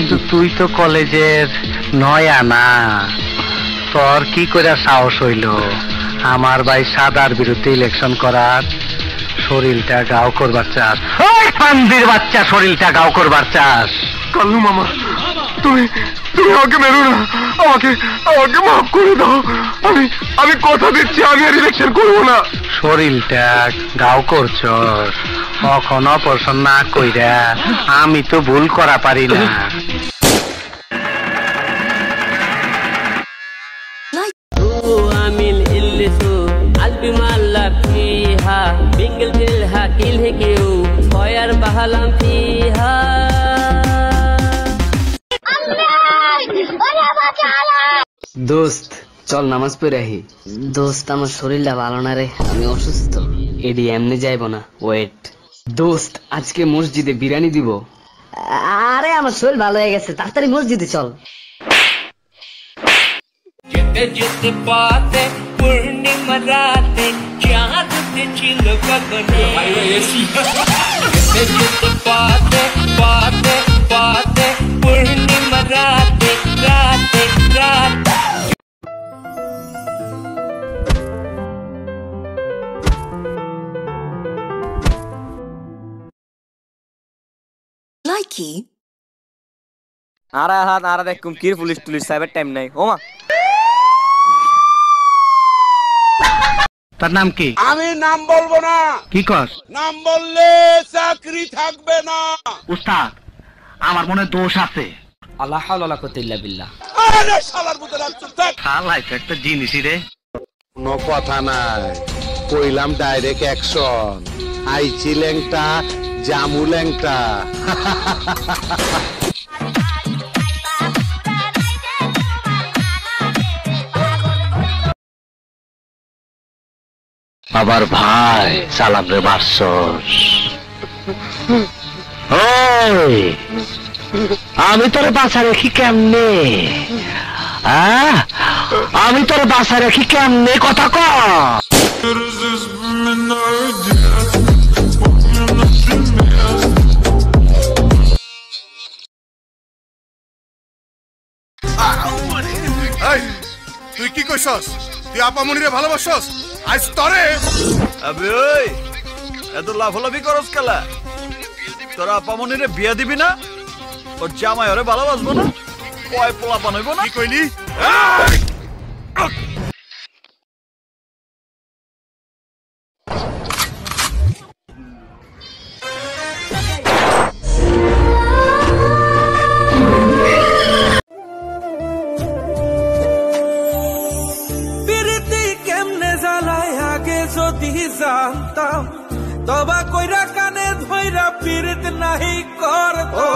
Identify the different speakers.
Speaker 1: কিন্তু তুই তো কলেজের নয়া না, তোর কি করে সাহস হইল আমার ভাই সাদার বিরুদ্ধে ইলেকশন করার? শরীরটা গাও করবার চাস? ওই পান্দির বাচ্চা, শরীরটা গাও করবার চাস?
Speaker 2: কাল্লু মামা, তুমি তুমি আমাকে মেরো না, আমাকে আমাকে মাফ করে দাও। আমি কথা দিচ্ছি আমি আর ইলেকশন করবো না।
Speaker 1: শরীরটা গাও করছস, কখন অপারেশন না কইরা আমি তো ভুল করা পারি না।
Speaker 3: দোস্ত চল নামাজ পড়ে আহি। দোস্ত আমার শরীরটা ভালো না রে, আমি অসুস্থ। এডি এমনি যাইব না, ওয়েট। দোস্ত আজকে মসজিদে বিরিয়ানি দিব।
Speaker 4: আরে আমার শরীর ভালো হয়ে গেছে, তাড়াতাড়ি মসজিদে চল।
Speaker 5: যেতে যেতে পাতে পূর্ণিমা রাতে চাঁদ ছিল গগনে, যেতে যেতে পাতে পাতে পাতে পূর্ণিমা রাতে রাতে রাতে।
Speaker 6: লাইকি
Speaker 7: আরা হাত আরা দেখুম কি পুলিশ টুলিশ সাইবার টাইম নাই। ওমা
Speaker 1: তার নাম কি?
Speaker 8: আমি নাম বলবো না।
Speaker 1: কি কর?
Speaker 8: নাম বললে চাকরি থাকবে না।
Speaker 1: উস্তাদ আমার মনে দোষ আছে।
Speaker 3: আল্লাহ হাওলা ওয়ালা কুওয়াতা ইল্লা বিল্লাহ।
Speaker 8: আরে শালার মতো চুপ থাক।
Speaker 1: শালা এটা একটা জিনিসই রে।
Speaker 2: কোনো কথা নাই, কইলাম ডাইরেক্ট অ্যাকশন। আইছি ল্যাংটা, জামু ল্যাংটা।
Speaker 1: আবার ভাই সালাম রে মারছস। ওই আমি তোরে বাঁচা রাখি কেমনে? আমি তোরে বাঁচা রাখি কেমনে? কথা ক।
Speaker 2: তুই কি কইছস? তুই আপামনিরে ভালোবাসছস? আজ তরে
Speaker 9: আবে ওই এত লাফালাফি করস কেলা? তোরা আপামনিরে বিয়া দিবি না? ওর জামাই ওরে ভালোবাসবো না? কয় পোলা বানাইবো না?
Speaker 2: কি কইলি?
Speaker 5: জানতাম তবা কইরা কানে ধইরা পীড়িত নাহি করতো।